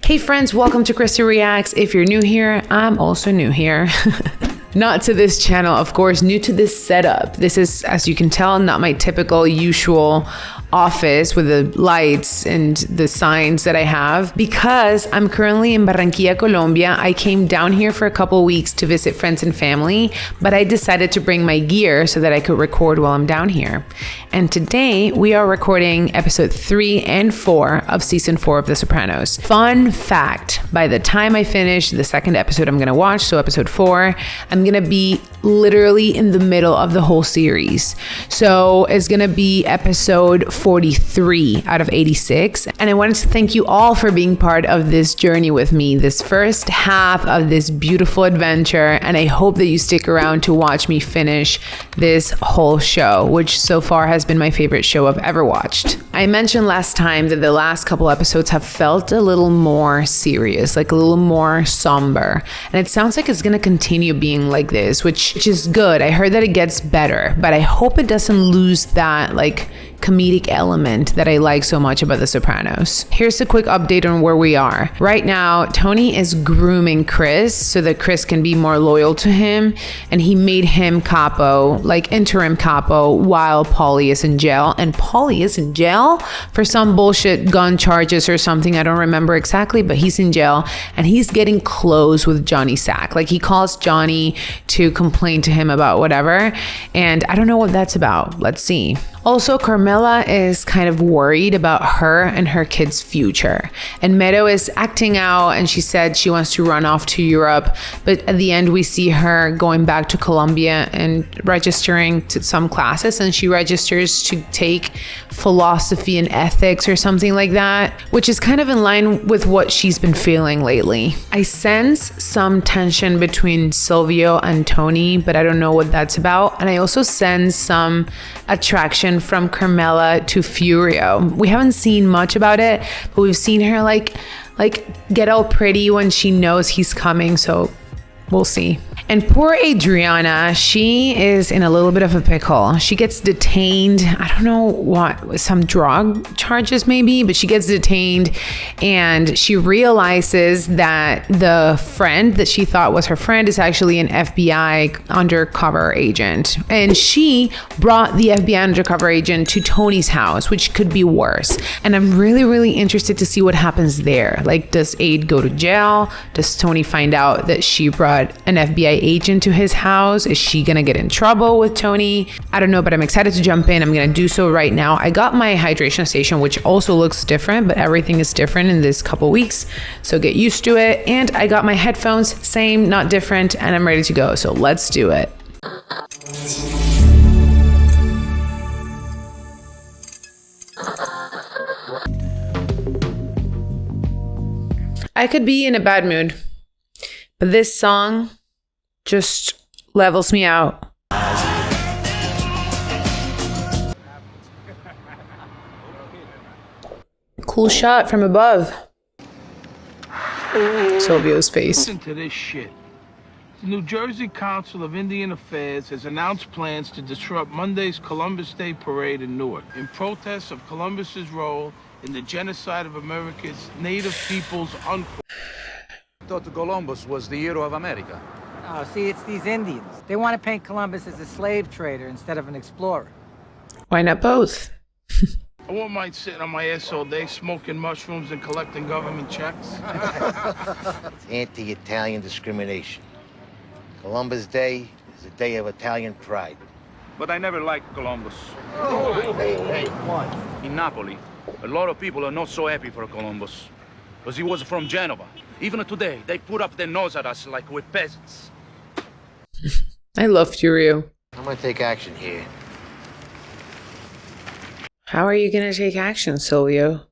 Hey friends, welcome to Krista Reacts. If you're new here, I'm also new here. Not to this channel, of course, new to this setup. This is, as you can tell, not my typical usual office with the lights and the signs that I have because I'm currently in Barranquilla, Colombia. I came down here for a couple weeks to visit friends and family, but I decided to bring my gear so that I could record while I'm down here. And today we are recording episode 3 and 4 of season 4 of The Sopranos. Fun fact, by the time I finish the second episode I'm gonna watch, so episode 4, I'm gonna be literally in the middle of the whole series. So it's gonna be episode 43 out of 86. And I wanted to thank you all for being part of this journey with me, this first half of this beautiful adventure. And I hope that you stick around to watch me finish this whole show, which so far has been my favorite show I've ever watched. I mentioned last time that the last couple episodes have felt a little more serious, like a little more somber. And it sounds like it's gonna continue being like this, which is good. I heard that it gets better, but I hope it doesn't lose that like comedic element that I like so much about The Sopranos. Here's a quick update on where we are. Right now, Tony is grooming Chris so that Chris can be more loyal to him, and he made him capo, like interim capo, while Paulie is in jail. And Paulie is in jail for some bullshit gun charges or something. I don't remember exactly, but he's in jail and he's getting close with Johnny Sack. Like he calls Johnny to complain to him about whatever, and I don't know what that's about. Let's see. Also, Carmela is kind of worried about her and her kid's future. And Meadow is acting out and she said she wants to run off to Europe. But at the end, we see her going back to Colombia and registering to some classes. And she registers to take philosophy and ethics or something like that, which is kind of in line with what she's been feeling lately. I sense some tension between Silvio and Tony, but I don't know what that's about. And I also sense some attraction from Carmela to Furio. We haven't seen much about it, but we've seen her like get all pretty when she knows he's coming, so we'll see. And poor Adriana, she is in a little bit of a pickle. She gets detained. I don't know what, some drug charges maybe, but she gets detained and she realizes that the friend that she thought was her friend is actually an FBI undercover agent. And she brought the FBI undercover agent to Tony's house, which could be worse. And I'm really interested to see what happens there. Like, does Aid go to jail? Does Tony find out that she brought an FBI agent to his house? Is she gonna get in trouble with Tony? I don't know, but I'm excited to jump in. I'm gonna do so right now. I got my hydration station, which also looks different, but everything is different in this couple weeks, so get used to it. And I got my headphones, same, not different, and I'm ready to go, so let's do it. I could be in a bad mood, but this song just levels me out. Cool shot from above. Silvio's face. Listen to this shit. The New Jersey Council of Indian Affairs has announced plans to disrupt Monday's Columbus Day parade in Newark in protest of Columbus's role in the genocide of America's native peoples, unquote. I thought Columbus was the hero of America. Oh, see, it's these Indians. They want to paint Columbus as a slave trader instead of an explorer. Why not both? I won't mind sitting on my ass all day, smoking mushrooms and collecting government checks. It's anti-Italian discrimination. Columbus Day is a day of Italian pride. But I never liked Columbus. Hey, what? In Napoli, a lot of people are not so happy for Columbus, because he was from Genova. Even today, they put up their nose at us like we're peasants. I love Furio. I'm gonna take action here. How are you gonna take action, Silvio?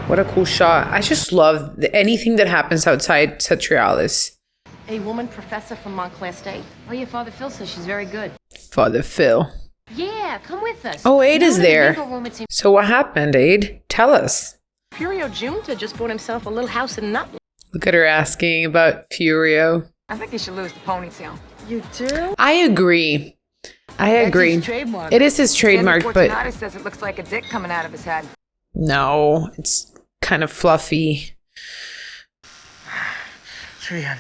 What a cool shot. I just love anything that happens outside Cetrialis. A woman professor from Montclair State. Oh, your Father Phil says she's very good. Father Phil. Yeah, come with us. Oh, Aid is Go to the there. bingo room at St. So what happened, Aid? Tell us. Furio Junta just bought himself a little house in Nutley. Look at her asking about Furio. I think he should lose the ponytail. You do? I agree. I agree. That's his trademark. It is his trademark, Sandy but Fortunato says it looks like a dick coming out of his head. no, it's kind of fluffy. 300.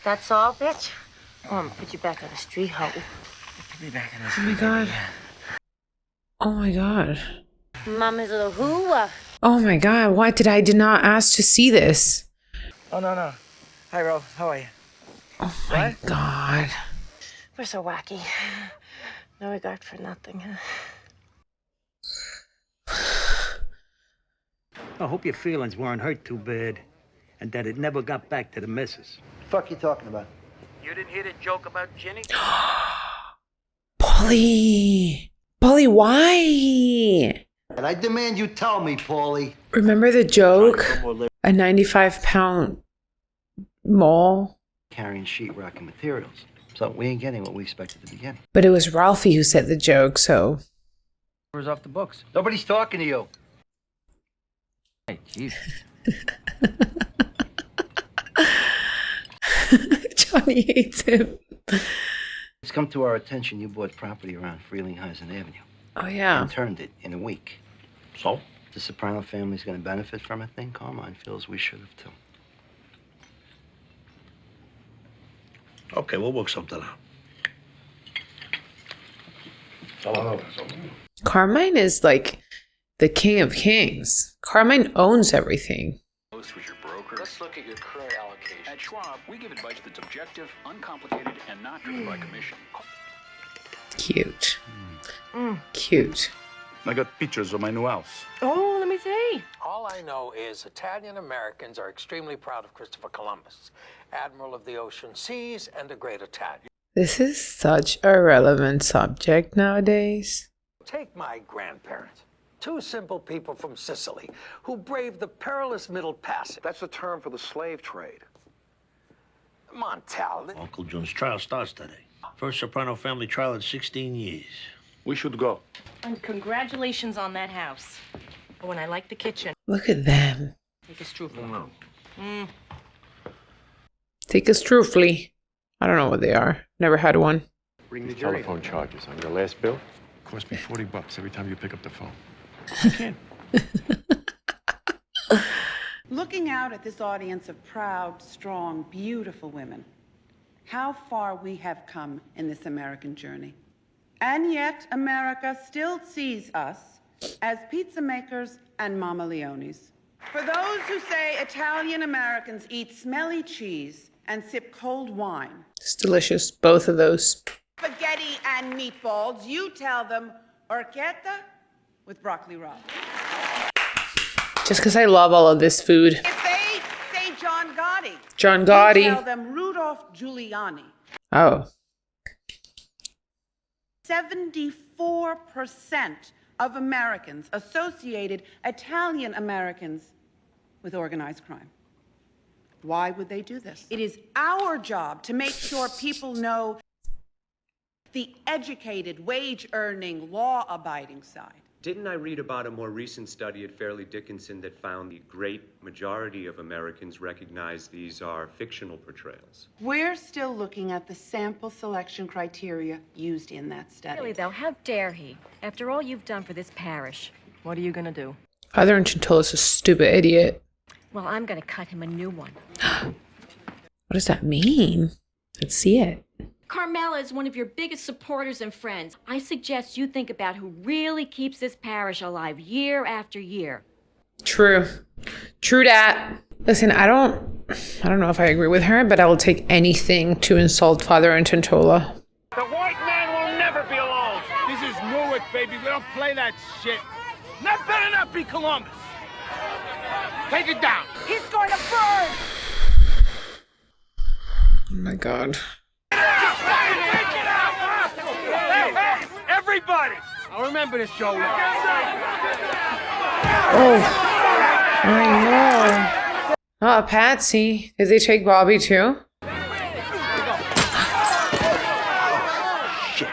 That's all, bitch? Oh, I'm gonna put you back on the street, hoe. Put me back in the Oh my god. Oh my god. Mama's little who? Oh my god. Why did not ask to see this? Oh, no. Hi, Ro. How are you? Oh my god. We're so wacky. No regard for nothing, huh? I hope your feelings weren't hurt too bad, and that it never got back to the missus. Fuck you talking about? You didn't hear the joke about Ginny? Paulie, why? And I demand you tell me, Paulie. Remember the joke? A 95-pound mole? Carrying sheetrock and materials. So we ain't getting what we expected to be getting. But it was Ralphie who said the joke, so. Where's off the books? Nobody's talking to you. Hey, jeez. Johnny hates him. It's come to our attention you bought property around Frelinghuysen Avenue. Oh, yeah. And turned it in a week. So? The Soprano family's going to benefit from a thing Carmine feels we should have too. Okay, we'll work something out. Carmine is like the king of kings. Carmine owns everything. With your broker. Let's look at your current allocation. At Schwab, we give advice that's objective, uncomplicated, and not driven by commission. Cute. Cute. I got pictures of my new house. Oh, let me see. All I know is Italian Americans are extremely proud of Christopher Columbus, Admiral of the Ocean Seas and the Great Italian. This is such a relevant subject nowadays. Take my grandparents, two simple people from Sicily who braved the perilous Middle Passage. That's the term for the slave trade. Montal. Uncle John's trial starts today. First Soprano family trial in 16 years. We should go. And congratulations on that house. Oh, and I like the kitchen. Look at them. Take a strudel. Take us truthfully. I don't know what they are. Never had one. Bring the telephone charges on your last bill. Cost me $40 every time you pick up the phone. I can't. Looking out at this audience of proud, strong, beautiful women, how far we have come in this American journey. And yet, America still sees us as pizza makers and Mama Leonis. For those who say Italian Americans eat smelly cheese and sip cold wine. It's delicious, both of those. Spaghetti and meatballs, you tell them orchetta with broccoli raw. Just because I love all of this food. If they say John Gotti, John Gotti. you tell them Rudolph Giuliani. Oh. 74% of Americans associated Italian Americans with organized crime. Why would they do this? It is our job to make sure people know the educated, wage-earning, law-abiding side. Didn't I read about a more recent study at Fairleigh Dickinson that found the great majority of Americans recognize these are fictional portrayals? We're still looking at the sample selection criteria used in that study. Really, though, how dare he? After all you've done for this parish, what are you gonna do? Father Inchintolla's a stupid idiot. Well, I'm gonna cut him a new one. What does that mean? Let's see it. Carmela is one of your biggest supporters and friends. I suggest you think about who really keeps this parish alive year after year. True. True that. Listen, I don't know if I agree with her, but I will take anything to insult Father Inchintolla. The white man will never be alone. This is Newark, baby. We don't play that shit. Not better not be Columbus. Take it down. He's going to burn! Oh my god. Hey, everybody! I'll remember this, Joe. Oh, I know. Oh, Patsy. Did they take Bobby too?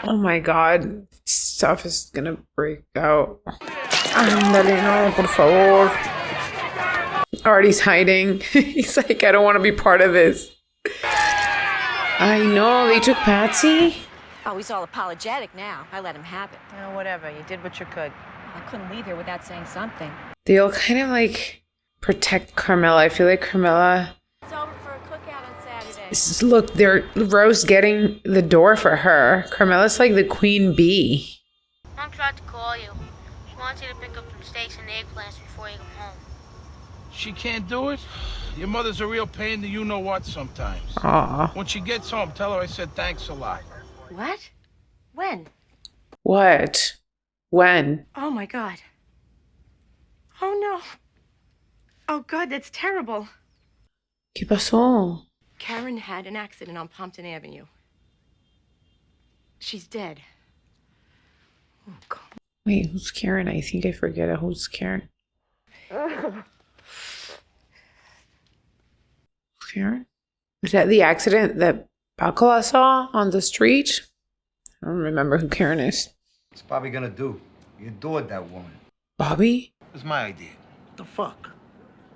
Oh my god. Stuff is gonna break out. Ándale, no, por favor. Artie's hiding. He's like, I don't want to be part of this. I know, they took Patsy. Oh, he's all apologetic now. I let him have it. Oh, whatever. You did what you could. I couldn't leave here without saying something. They all kind of like protect Carmela. I feel like Carmela. It's over for a cookout on Saturday. Look, they're Rose getting the door for her. Carmela's like the queen bee. Mom tried to call you. She wants you to pick up some steaks and eggplants before you come home. She can't do it? Your mother's a real pain to you-know-what sometimes. Aw. When she gets home, tell her I said thanks a lot. What? When? What? When? Oh, my God. Oh, no. Oh, God, that's terrible. ¿Qué pasó? Karen had an accident on Pompton Avenue. She's dead. Oh, God. Wait, who's Karen? I think I forget it. Who's Karen? Karen? Is that the accident that Bacala saw on the street? I don't remember who Karen is. What's Bobby gonna do? You adored that woman. Bobby? It was my idea. The fuck?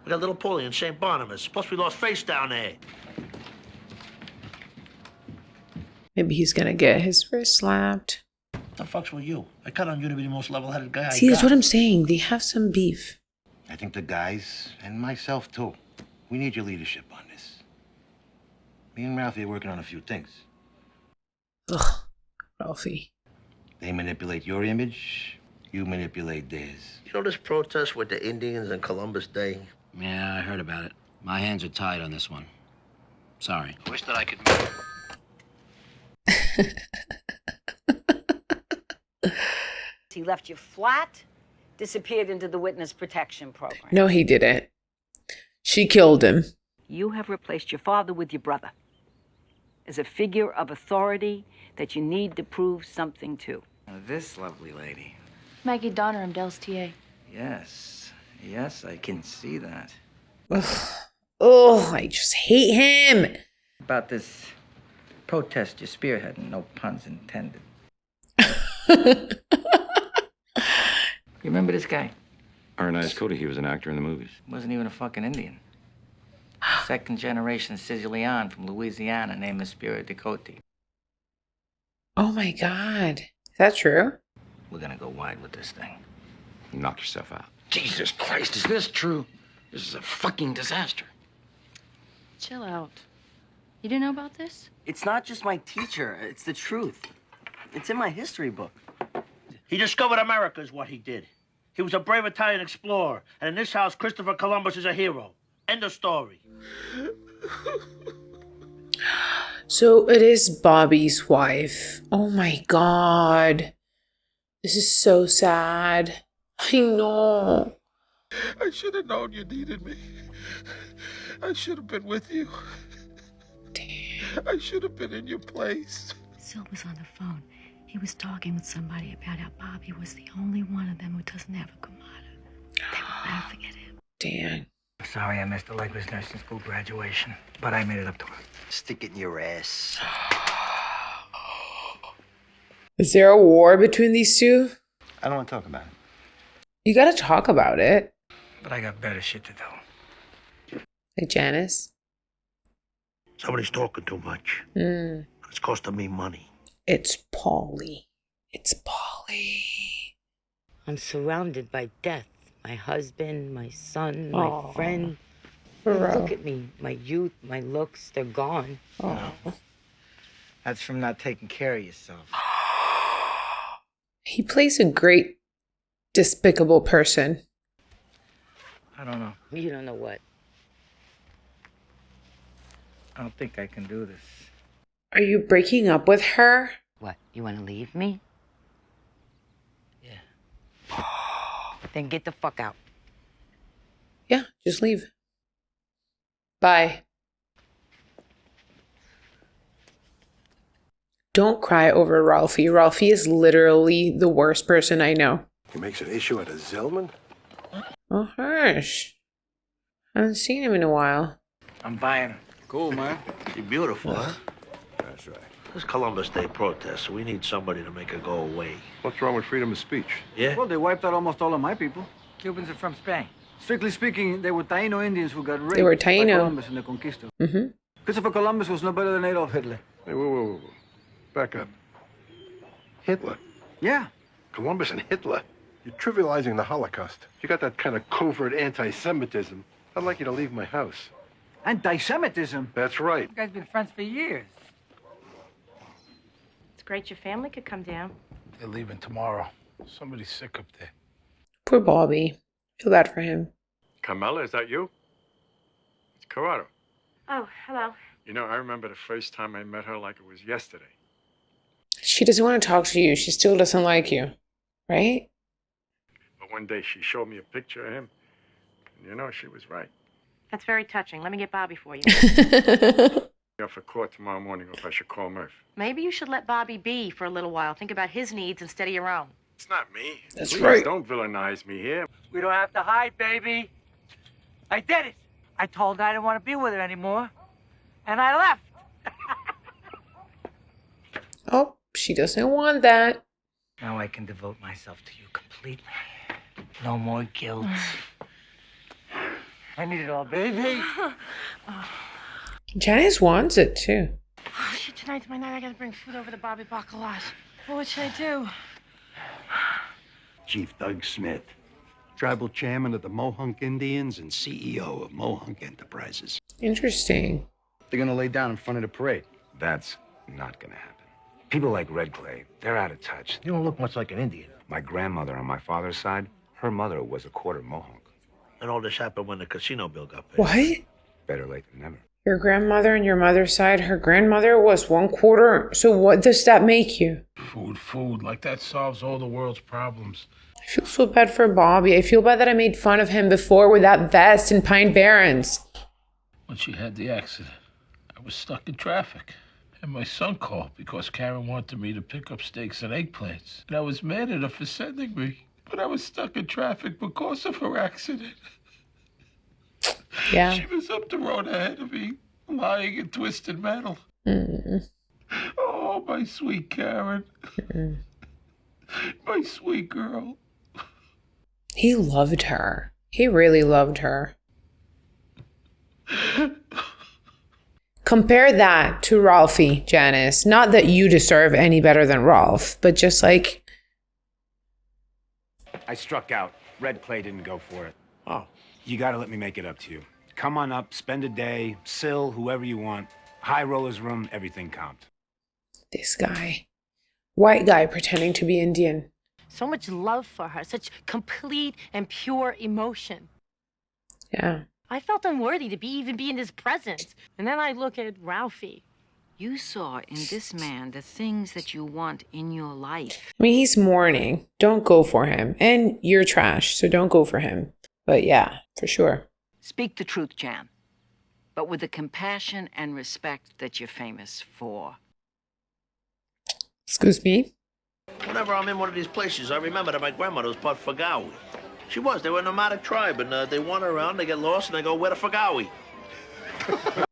We got little Paulie in St. Barnabas. Plus we lost face down there. Maybe he's gonna get his wrist slapped. The fuck's with you? I count on you to be the most level-headed guy See, I that's got. what I'm saying. They have some beef. I think the guys, and myself too, we need your leadership on this. Me and Ralphie are working on a few things. Ugh, Ralphie. They manipulate your image, you manipulate theirs. You know this protest with the Indians and Columbus Day? Yeah, I heard about it. My hands are tied on this one. Sorry. Wish that I could. He left you flat, disappeared into the witness protection program. No, he didn't. She killed him. You have replaced your father with your brother as a figure of authority that you need to prove something to. This lovely lady. Maggie Donner, I'm Dell's TA. Yes, I can see that. Ugh. Oh, I just hate him. About this protest you're spearheading, no puns intended. You remember this guy? Arnaz Cody, he was an actor in the movies. Wasn't even a fucking Indian. Second generation Sicilian from Louisiana named Spiro Decote. Oh my God. Is that true? We're gonna go wide with this thing. Knock yourself out. Jesus Christ, is this true? This is a fucking disaster. Chill out. You didn't know about this? It's not just my teacher. It's the truth. It's in my history book. He discovered America is what he did. He was a brave Italian explorer, and in this house, Christopher Columbus is a hero. End of story. So it is Bobby's wife. Oh my God. This is so sad. I know. I should have known you needed me. I should have been with you. Damn. I should have been in your place. Sil was on the phone. He was talking with somebody about how Bobby was the only one of them who doesn't have a Kamada. They were laughing at him. Damn. Sorry I missed the Lakers nursing school graduation, but I made it up to her. Stick it in your ass. Is there a war between these two? I don't want to talk about it. You gotta talk about it. But I got better shit to do. Like Janice? Somebody's talking too much. It's costing me money. It's Paulie. It's Paulie. I'm surrounded by death. My husband, my son, my friend. Look at me. My youth, my looks, they're gone. No. That's from not taking care of yourself. He plays a great, despicable person. I don't know. You don't know what? I don't think I can do this. Are you breaking up with her? What, you want to leave me? Yeah. Then get the fuck out. Yeah, just leave. Bye. Don't cry over Ralphie. Ralphie is literally the worst person I know. He makes an issue out of Zillman? Oh, hush. I haven't seen him in a while. I'm buying her. Cool, man. She's beautiful, huh? That's right. This Columbus Day protest, so we need somebody to make her go away. What's wrong with freedom of speech? Yeah? Well, they wiped out almost all of my people. Cubans are from Spain. Strictly speaking, they were Taino Indians who got raped They were by Taino. Columbus in the Conquista. Mm-hmm. Christopher Columbus was no better than Adolf Hitler. Hey, whoa. Back up. Hitler? Yeah. Columbus and Hitler? You're trivializing the Holocaust. If you got that kind of covert anti-Semitism, I'd like you to leave my house. Anti-Semitism? That's right. You guys been friends for years. It's great your family could come down. They're leaving tomorrow. Somebody's sick up there. Poor Bobby. Feel bad for him. Carmela, is that you? It's Corrado. Oh, hello. You know, I remember the first time I met her like it was yesterday. She doesn't want to talk to you. She still doesn't like you. Right? But one day she showed me a picture of him. And you know, she was right. That's very touching. Let me get Bobby for you. You're for court tomorrow morning, or if I should call Murph. Maybe you should let Bobby be for a little while. Think about his needs instead of your own. It's not me. That's Please, right. don't villainize me here. We don't have to hide, baby. I did it. I told her I didn't want to be with her anymore. And I left. Oh, she doesn't want that. Now I can devote myself to you completely. No more guilt. I need it all, baby. Janice wants it too. Oh, shit, tonight's my night. I gotta bring food over to Bobby Bacala's. Well, what should I do? Chief Doug Smith, tribal chairman of the Mohunk Indians and CEO of Mohunk Enterprises. Interesting. They're gonna lay down in front of the parade. That's not gonna happen. People like Red Clay, they're out of touch. You don't look much like an Indian. My grandmother on my father's side, her mother was a quarter Mohawk. And all this happened when the casino bill got paid. What? Better late than never. Your grandmother on your mother's side, her grandmother was 1/4. So what does that make you? Food. Like that solves all the world's problems. I feel so bad for Bobby. I feel bad that I made fun of him before with that vest in Pine Barrens. When she had the accident, I was stuck in traffic. And my son called because Karen wanted me to pick up steaks and eggplants. And I was mad at her for sending me. But I was stuck in traffic because of her accident. Yeah. She was up the road ahead of me, lying in twisted metal. Mm. Oh, my sweet Karen. My sweet girl. He loved her. He really loved her. Compare that to Ralphie, Janice. Not that you deserve any better than Rolf, but just like... I struck out. Red Clay didn't go for it. Oh. You gotta let me make it up to you. Come on up, spend a day, Sill, whoever you want. High rollers room, everything comped. This guy. White guy pretending to be Indian. So much love for her, such complete and pure emotion. Yeah. I felt unworthy to even be in his presence. And then I look at Ralphie. You saw in this man the things that you want in your life. I mean, he's mourning. Don't go for him. And you're trash, so don't go for him. But yeah, for sure. Speak the truth, Jan, but with the compassion and respect that you're famous for. Excuse me? Whenever I'm in one of these places, I remember that my grandmother was part Fagawi. She was. They were a nomadic tribe, and they wander around, they get lost, and they go, where the Fagawi? Oh,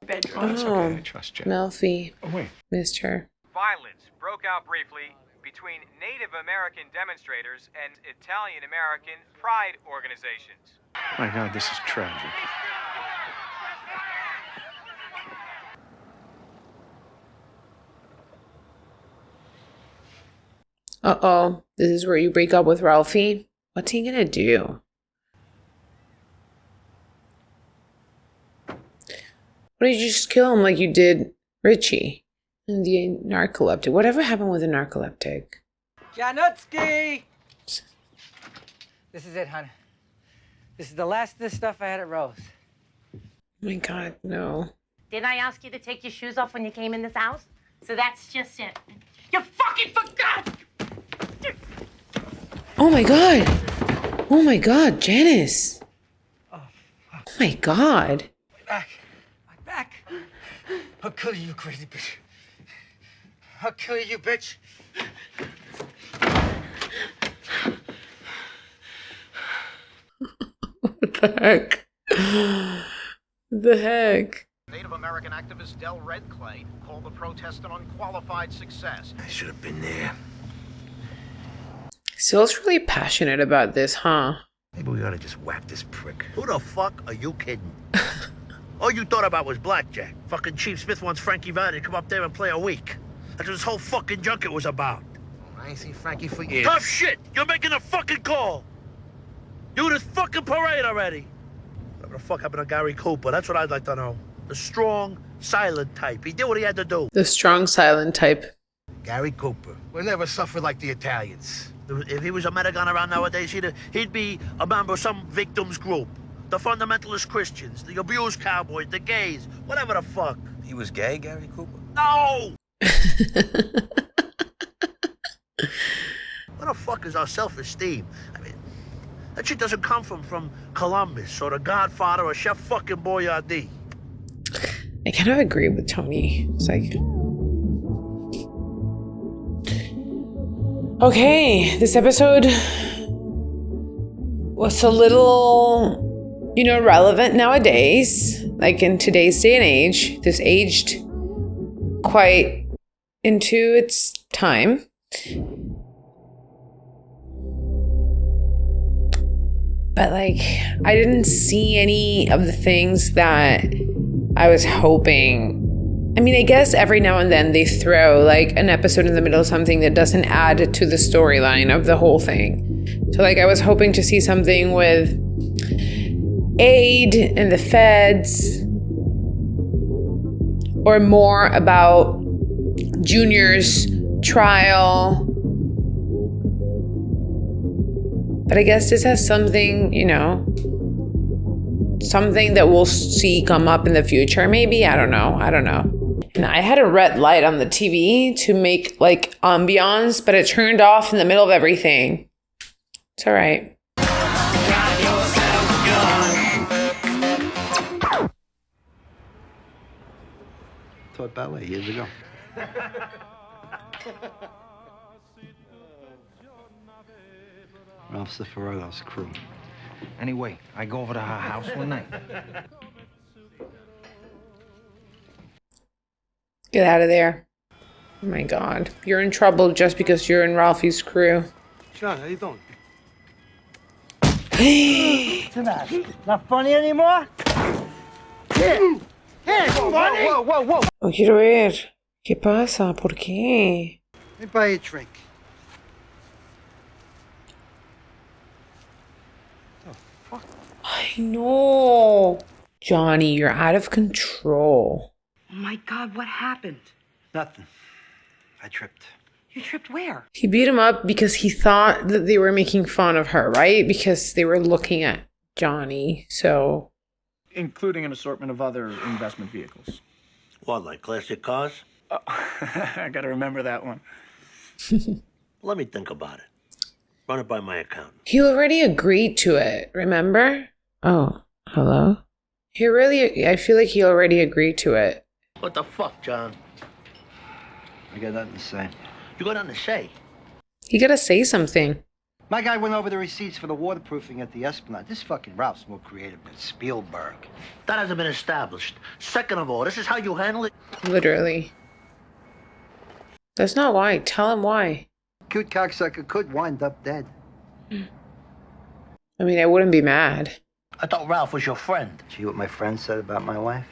that's okay. I trust Jen. Melfi. Oh, wait. Missed her. Violence broke out briefly between Native American demonstrators and Italian American pride organizations. My God, this is tragic. Uh-oh. This is where you break up with Ralphie? What's he gonna do? Why don't you just kill him like you did Richie and the narcoleptic? Whatever happened with the narcoleptic? Janutsky! This is it, hon. This is the last of this stuff I had at Rose. Oh my God, no. Didn't I ask you to take your shoes off when you came in this house? So that's just it. You fucking forgot! Oh my God. Oh my God, Janice. Oh my God. My back. I'll kill you, crazy bitch. I'll kill you, bitch. What the heck? The heck? Native American activist Del Red Clay called the protest an unqualified success. I should have been there. Sill's really passionate about this, huh? Maybe we ought to just whack this prick. Who the fuck are you kidding? All you thought about was blackjack. Fucking Chief Smith wants Frankie Valli to come up there and play a week. That's what this whole fucking junket was about. I ain't seen Frankie for years. Tough shit! You're making a fucking call! Do this fucking parade already! What the fuck happened to Gary Cooper? That's what I'd like to know. The strong, silent type. He did what he had to do. The strong, silent type. Gary Cooper. We never suffered like the Italians. If he was a American around nowadays, he'd be a member of some victims group. The fundamentalist Christians, the abused cowboys, the gays, whatever the fuck. He was gay, Gary Cooper? No! What the fuck is our self-esteem? I mean, that shit doesn't come from Columbus or the Godfather or Chef fucking Boyardee. I kind of agree with Tony. It's like, okay, this episode was a little, relevant nowadays. Like in today's day and age, this aged quite into its time. But like, I didn't see any of the things that I was hoping. I mean, I guess every now and then they throw like an episode in the middle of something that doesn't add to the storyline of the whole thing. So like, I was hoping to see something with aid and the feds, or more about Junior's trial. But I guess this has something, something that we'll see come up in the future. Maybe, I don't know. And I had a red light on the TV to make like ambiance, but it turned off in the middle of everything. It's all right. Taught ballet years ago. Ralph Cifaretto's crew. Anyway, I go over to her house one night. Get out of there. Oh my God. You're in trouble just because you're in Ralphie's crew. Sean, how you doing? Not funny anymore? Hey, funny? Whoa. Oh, quiero ver. ¿Qué pasa? ¿Por qué? Let me buy you a drink. I know. Johnny, you're out of control. Oh my God, what happened? Nothing. I tripped. You tripped where? He beat him up because he thought that they were making fun of her, right? Because they were looking at Johnny, so... Including an assortment of other investment vehicles. What, like classic cars? Oh, I gotta remember that one. Let me think about it. Run it by my accountant. He already agreed to it, remember? Oh, hello? I feel like he already agreed to it. What the fuck, John? I got nothing to say. You got nothing to say? You gotta say something. My guy went over the receipts for the waterproofing at the Esplanade. This fucking Ralph's more creative than Spielberg. That hasn't been established. Second of all, this is how you handle it? Literally. That's not why. Tell him why. Cute cocksucker could wind up dead. I mean, I wouldn't be mad. I thought Ralph was your friend. See what my friend said about my wife?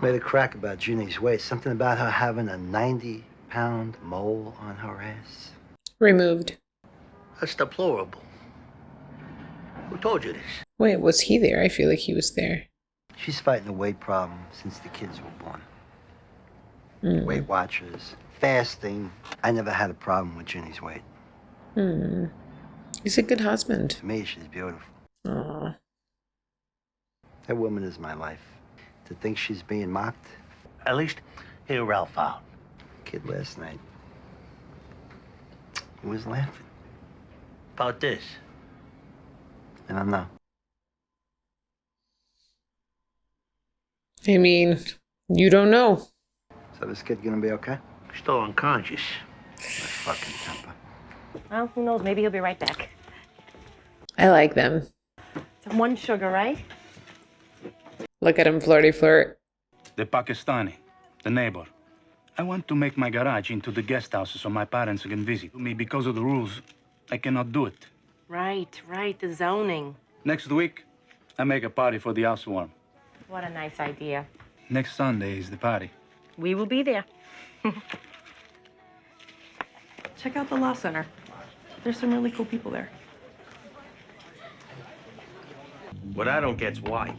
Made a crack about Ginny's weight. Something about her having a 90-pound mole on her ass. Removed. That's deplorable. Who told you this? Wait, was he there? I feel like he was there. She's fighting a weight problem since the kids were born. Weight Watchers, fasting. I never had a problem with Ginny's weight. He's a good husband. To me, she's beautiful. Aww. That woman is my life. To think she's being mocked? At least hear Ralph out. Kid last night. He was laughing. About this? I don't know. I mean, you don't know. So this kid gonna be okay? Still unconscious. My fucking temper. Well, who knows? Maybe he'll be right back. I like them. Some one sugar, right? Look at him flirty flirt. The Pakistani, the neighbor. I want to make my garage into the guest house so my parents can visit me. Because of the rules, I cannot do it. Right, the zoning. Next week, I make a party for the housewarming. What a nice idea. Next Sunday is the party. We will be there. Check out the Law Center. There's some really cool people there. What I don't get's why.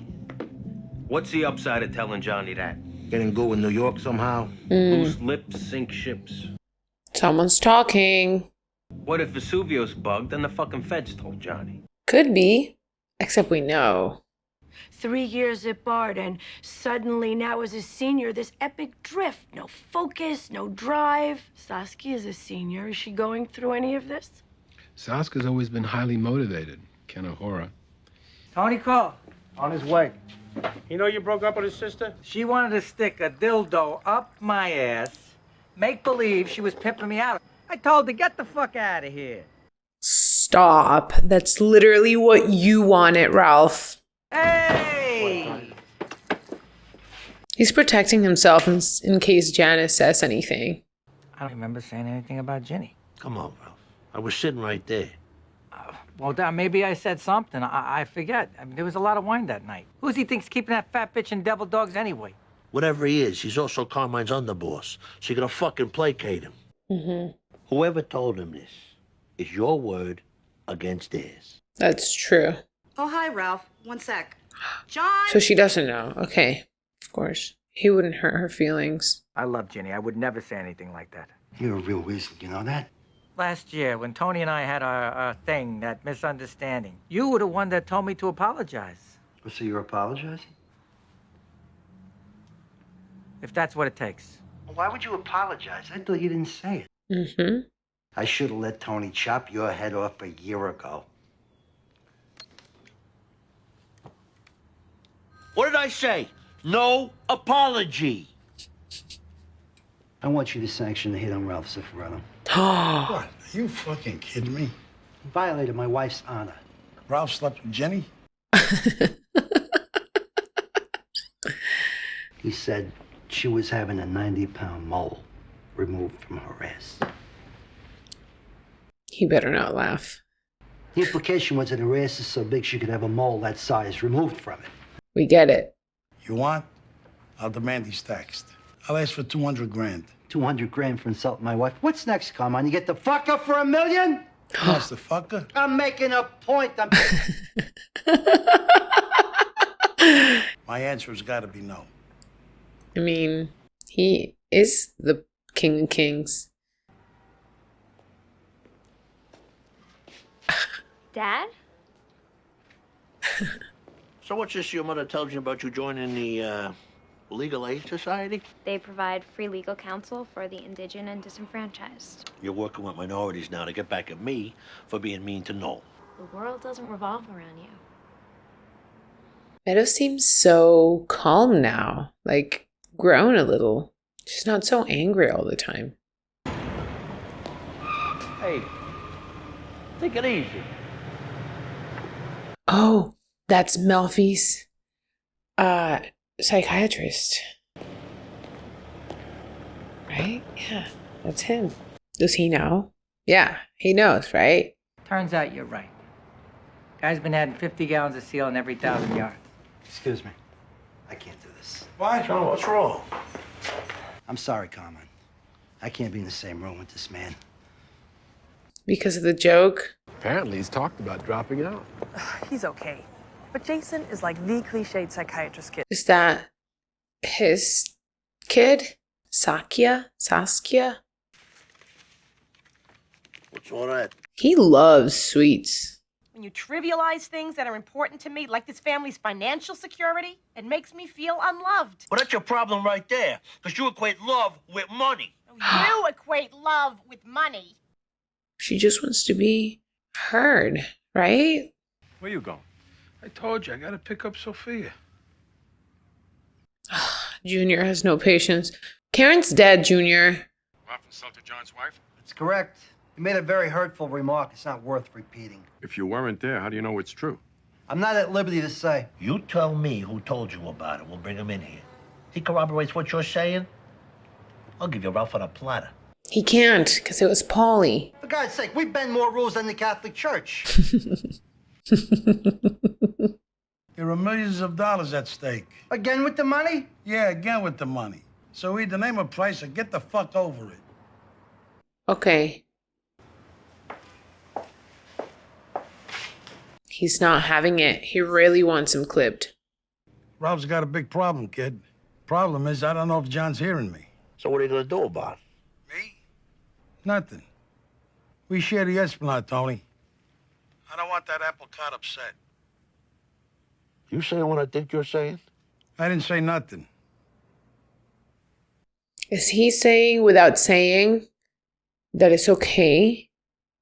What's the upside of telling Johnny that? Getting go in New York somehow? Loose lips sink ships. Someone's talking. What if Vesuvio's bugged and the fucking feds told Johnny? Could be. Except we know. 3 years at Bard, and suddenly now as a senior, this epic drift. No focus, no drive. Saskia's a senior. Is she going through any of this? Saska's always been highly motivated. Kanahora. Tony called. On his way. You know you broke up with his sister? She wanted to stick a dildo up my ass, make believe she was pimping me out. I told her, get the fuck out of here. Stop. That's literally what you wanted, Ralph. Hey! He's protecting himself in case Janice says anything. I don't remember saying anything about Ginny. Come on, Ralph. I was sitting right there. Well, maybe I said something. I forget. I mean, there was a lot of wine that night. Who's he thinks keeping that fat bitch in devil dogs anyway? Whatever he is, he's also Carmine's underboss. So you're gonna fucking placate him. Mm-hmm. Whoever told him this is your word against theirs. That's true. Oh, hi, Ralph. One sec. John! So she doesn't know. Okay. Of course. He wouldn't hurt her feelings. I love Ginny. I would never say anything like that. You're a real weasel, you know that? Last year, when Tony and I had our thing, that misunderstanding, you were the one that told me to apologize. So you're apologizing? If that's what it takes. Why would you apologize? I thought you didn't say it. Mm-hmm. I should have let Tony chop your head off a year ago. What did I say? No apology. I want you to sanction the hit on Ralph Cifaretto. What? Are you fucking kidding me? He violated my wife's honor. Ralph slept with Jenny? He said she was having a 90-pound mole removed from her ass. He better not laugh. The implication was that her ass is so big she could have a mole that size removed from it. We get it. You want? I'll demand these taxed. I'll ask for 200 grand. 200 grand for insulting my wife. What's next, Carmine? You get the fucker for $1 million? That's the fucker? I'm making a point. My answer has got to be no. I mean, he is the king of kings. Dad? So what's this your mother tells you about you joining the Legal Aid Society? They provide free legal counsel for the indigent and disenfranchised. You're working with minorities now to get back at me for being mean to Noel. The world doesn't revolve around you. Meadow seems so calm now, like grown a little. She's not so angry all the time. Hey, take it easy. Oh, that's Melfi's psychiatrist. Right? Yeah, that's him. Does he know? Yeah, he knows, right? Turns out you're right. Guy's been adding 50 gallons of seal in every 1,000 yards. Excuse me. I can't do this. Why? John, what's wrong? I'm sorry, Carmine. I can't be in the same room with this man. Because of the joke? Apparently he's talked about dropping out. He's okay. But Jason is like the cliched psychiatrist kid. Is that his kid? Saskia? What's all that? He loves sweets. When you trivialize things that are important to me, like this family's financial security, it makes me feel unloved. Well, that's your problem right there, because you equate love with money. You equate love with money. She just wants to be heard, right? Where you going? I told you, I gotta pick up Sophia. Junior has no patience. Karen's dead, Junior. Ralph insulted John's wife? It's correct. He made a very hurtful remark. It's not worth repeating. If you weren't there, how do you know it's true? I'm not at liberty to say. You tell me who told you about it. We'll bring him in here. He corroborates what you're saying. I'll give you Ralph on a platter. He can't, because it was Paulie. For God's sake, we bend more rules than the Catholic Church. There are millions of dollars at stake. Again with the money? Yeah, again with the money. So either name a price or get the fuck over it. Okay, He's not having it. He really wants him clipped. Ralph's got a big problem, kid. Problem is, I don't know if John's hearing me. So what are you gonna do about it? Nothing. We share the Esplanade, Tony. I don't want that apple cart upset. You saying what I think you're saying? I didn't say nothing. Is he saying without saying that it's okay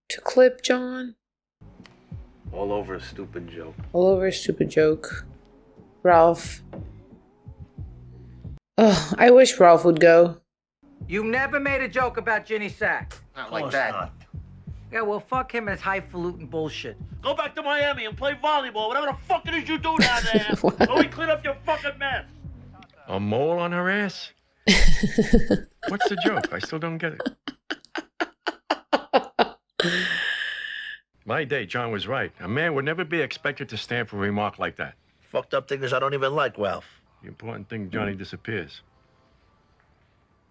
to clip John? All over a stupid joke. All over a stupid joke. Ralph. Ugh, I wish Ralph would go. You never made a joke about Ginny Sack. Not like that. Not. Yeah, well, fuck him and his highfalutin bullshit. Go back to Miami and play volleyball, whatever the fuck it is you do down there. Or we clean up your fucking mess. A mole on her ass? What's the joke? I still don't get it. My day, John was right. A man would never be expected to stand for a remark like that. Fucked up thing is I don't even like Ralph. The important thing, Johnny disappears.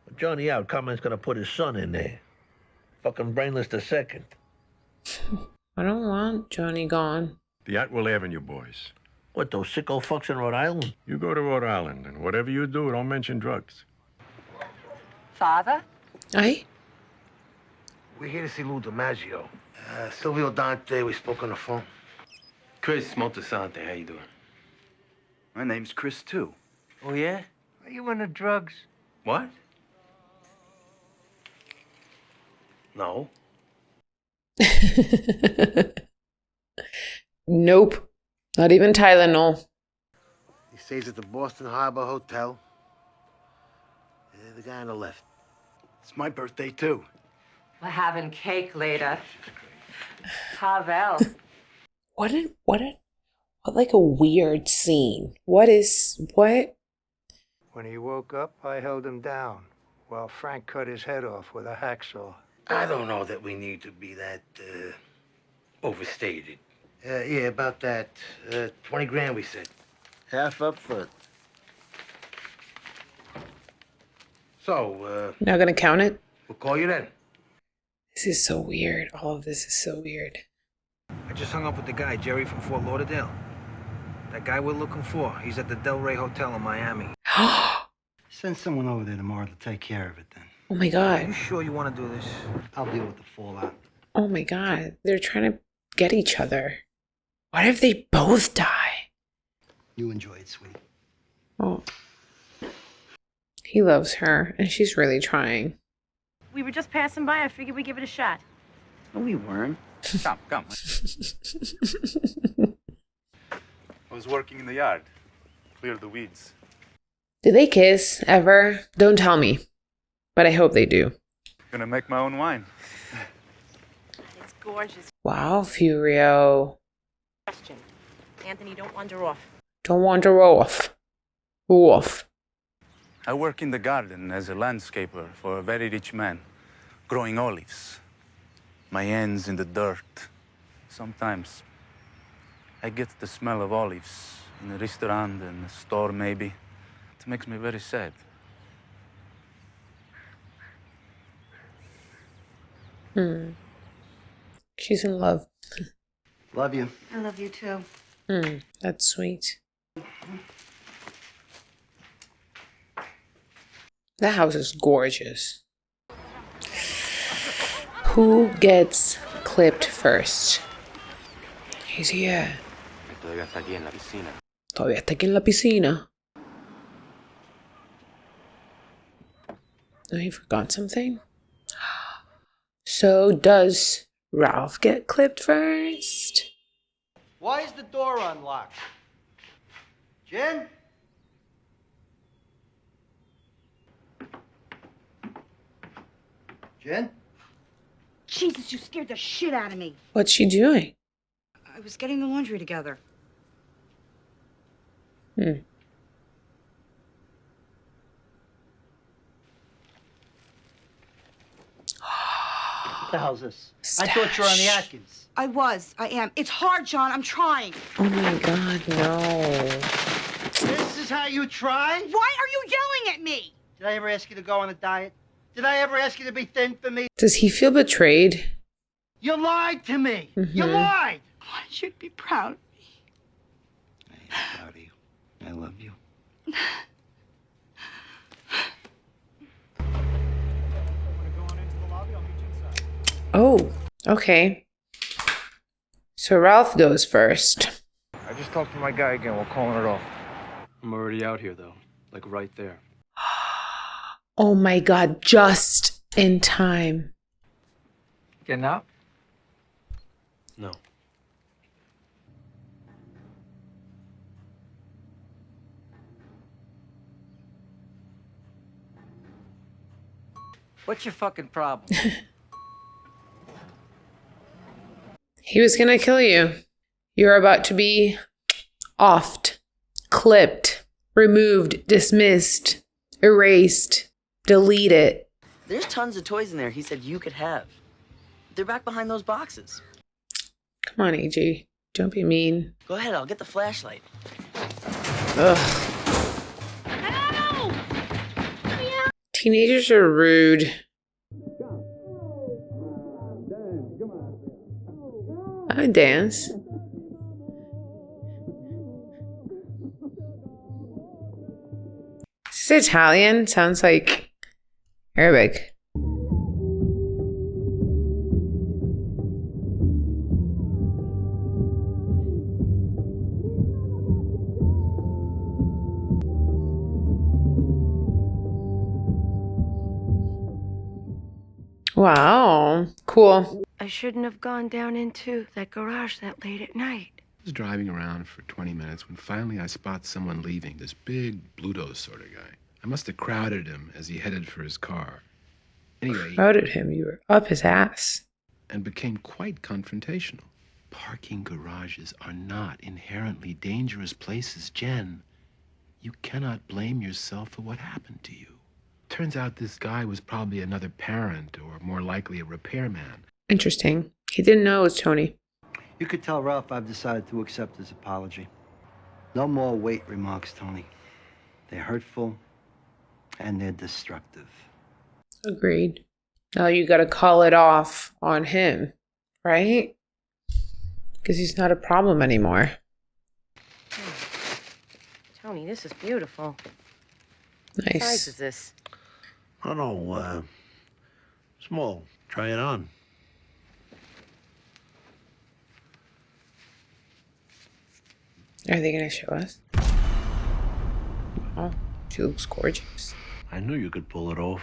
With Johnny out, Carmen's gonna put his son in there. Fucking brainless the second. I don't want Johnny gone. The Atwell Avenue boys. What, those sicko fucks in Rhode Island? You go to Rhode Island, and whatever you do, don't mention drugs. Father? Aye? We're here to see Lou DiMaggio. Silvio Dante, we spoke on the phone. Chris Montasante, how you doing? My name's Chris, too. Oh, yeah? Are you into drugs? What? No. Nope. Not even Tylenol. He stays at the Boston Harbor Hotel. The guy on the left. It's my birthday, too. We're having cake later. Havel. What like a weird scene. What? When he woke up, I held him down while Frank cut his head off with a hacksaw. I don't know that we need to be that, overstated. Yeah, about that. 20 grand, we said. Half up front. So, Not gonna count it? we'll call you then. This is so weird. All of this is so weird. I just hung up with the guy, Jerry from Fort Lauderdale. That guy we're looking for, he's at the Del Rey Hotel in Miami. Send someone over there tomorrow to take care of it then. Oh my You god. sure you want to do this? I'll deal with the fallout. Oh my god. They're trying to get each other. What if they both die? You enjoy it, sweetie. Oh. He loves her, and she's really trying. We were just passing by. I figured we'd give it a shot. No, we weren't. Come. I was working in the yard. Clear the weeds. Do they kiss ever? Don't tell me. But I hope they do. Gonna make my own wine. It's gorgeous. Wow, Furio. Question. Anthony, don't wander off. Don't wander off. Off. I work in the garden as a landscaper for a very rich man, growing olives. My hands in the dirt. Sometimes I get the smell of olives in a restaurant and a store maybe. It makes me very sad. She's in love. Love you. I love you too. That's sweet. The house is gorgeous. Who gets clipped first? He's here. Todavía está aquí en la piscina. Oh, he forgot something? So does Ralph get clipped first? Why is the door unlocked? Jen? Jen? Jesus, you scared the shit out of me. What's she doing? I was getting the laundry together. What the hell's this? I thought you were on the Atkins. I am. It's hard, John. I'm trying. Oh my god, no. This is how you try? Why are you yelling at me? Did I ever ask you to go on a diet? Did I ever ask you to be thin for me? Does he feel betrayed? You lied to me. You lied. I should be proud. I love you. Oh, okay. So Ralph goes first. I just talked to my guy again. We're calling it off. I'm already out here, though. Like, right there. Oh my God, just in time. Getting out? No. What's your fucking problem? He was gonna kill you. You're about to be offed, clipped, removed, dismissed, erased, deleted. There's tons of toys in there he said you could have. They're back behind those boxes. Come on, AG. Don't be mean. Go ahead, I'll get the flashlight. Ugh. Teenagers are rude. I would dance. Is this Italian? Sounds like Arabic. Wow, cool. I shouldn't have gone down into that garage that late at night. I was driving around for 20 minutes when finally I spot someone leaving, this big Bluto sort of guy. I must have crowded him as he headed for his car. Anyway, Crowded him. You were up his ass. And became quite confrontational. Parking garages are not inherently dangerous places, Jen. You cannot blame yourself for what happened to you. Turns out this guy was probably another parent or more likely a repairman. Interesting. He didn't know it was Tony. You could tell Ralph I've decided to accept his apology. No more weight remarks, Tony. They're hurtful and they're destructive. Agreed. Now you gotta call it off on him, right? Because he's not a problem anymore. Tony, this is beautiful. Nice. What size is this? I don't know, small. Try it on. Are they gonna show us? Wow, she looks gorgeous. I knew you could pull it off.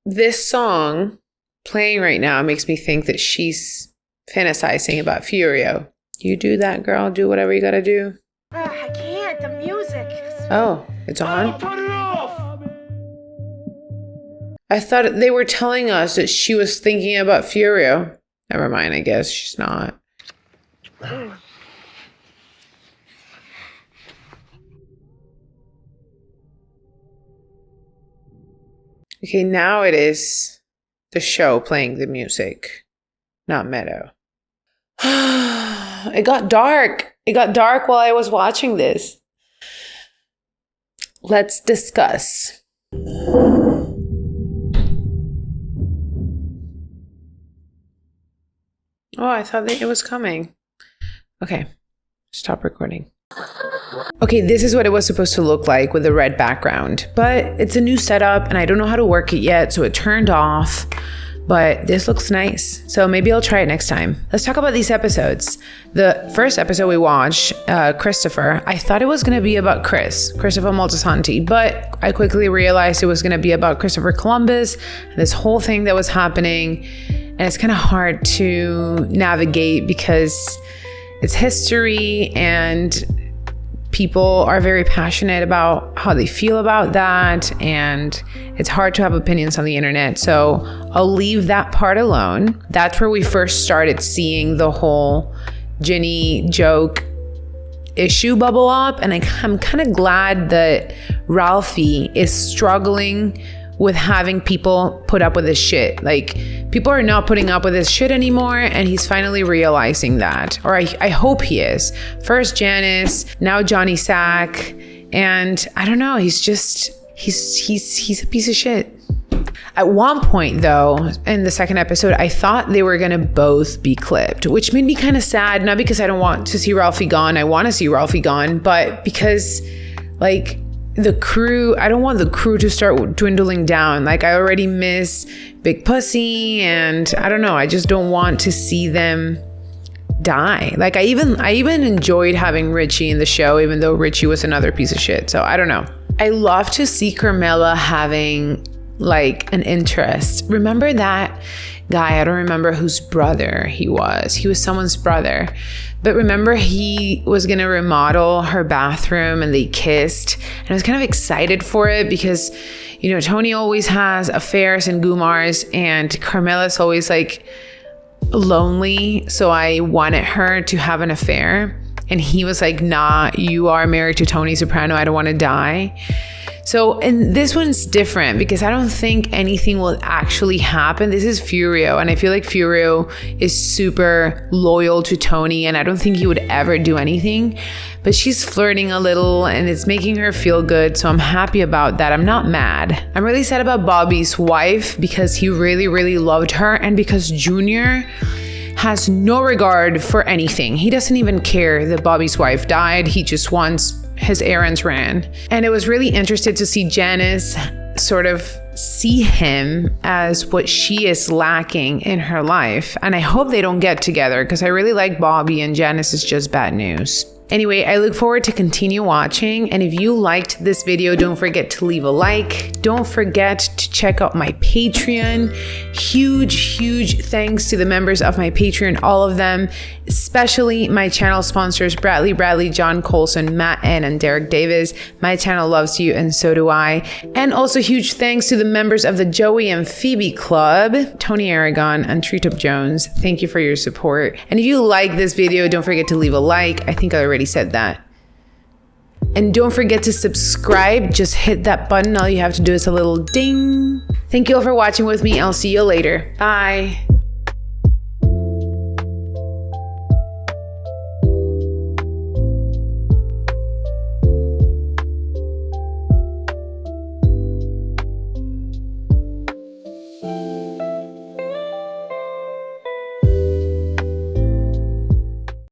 This song playing right now makes me think that she's fantasizing about Furio. You do that, girl. Do whatever you gotta do. I can't. The music. Oh, it's on? Turn it off! I thought they were telling us that she was thinking about Furio. Never mind, I guess she's not. Okay, now it is the show playing the music, not Meadow. It got dark. It got dark while I was watching this. Let's discuss. Oh, I thought that it was coming. Okay, stop recording. Okay, this is what it was supposed to look like with the red background, but it's a new setup and I don't know how to work it yet, so it turned off, but this looks nice. So maybe I'll try it next time. Let's talk about these episodes. The first episode we watched, Christopher, I thought it was going to be about Christopher Moltisanti, but I quickly realized it was going to be about Christopher Columbus, and this whole thing that was happening, and it's kind of hard to navigate because it's history and people are very passionate about how they feel about that, and it's hard to have opinions on the internet. So I'll leave that part alone. That's where we first started seeing the whole Ginny joke issue bubble up, and I'm kind of glad that Ralphie is struggling with having people put up with his shit. Like, people are not putting up with his shit anymore, and he's finally realizing that. Or I hope he is. First Janice, now Johnny Sack, and I don't know, he's a piece of shit. At one point, though, in the second episode, I thought they were going to both be clipped, which made me kind of sad. Not because I don't want to see Ralphie gone. I want to see Ralphie gone, but because, like, the crew, I don't want the crew to start dwindling down. Like, I already miss Big Pussy, and I don't know. I just don't want to see them die. Like, I even enjoyed having Richie in the show, even though Richie was another piece of shit. So I don't know. I love to see Carmela having like an interest. Remember that guy? I don't remember whose brother he was. He was someone's brother. But remember, he was going to remodel her bathroom and they kissed. And I was kind of excited for it because, you know, Tony always has affairs and Gumars, and Carmela's always like lonely. So I wanted her to have an affair. And he was like, nah, you are married to Tony Soprano. I don't want to die. So, and this one's different because I don't think anything will actually happen. This is Furio, and I feel like Furio is super loyal to Tony, and I don't think he would ever do anything. But she's flirting a little, and it's making her feel good, so I'm happy about that. I'm not mad. I'm really sad about Bobby's wife because he really, really loved her, and because Junior has no regard for anything. He doesn't even care that Bobby's wife died. He just wants his errands ran. And it was really interesting to see Janice sort of see him as what she is lacking in her life. And I hope they don't get together because I really like Bobby and Janice is just bad news. Anyway, I look forward to continue watching. And if you liked this video, don't forget to leave a like. Don't forget to check out my Patreon. Huge thanks to the members of my Patreon, all of them, especially my channel sponsors, Bradley, John Colson, Matt N, and Derek Davis. My channel loves you, and so do I. And also huge thanks to the members of the Joey and Phoebe Club, Tony Aragon and Treetop Jones. Thank you for your support. And if you like this video, don't forget to leave a like. I think I already said that. And don't forget to subscribe. Just hit that button. All you have to do is a little ding. Thank you all for watching with me. I'll see you later. Bye.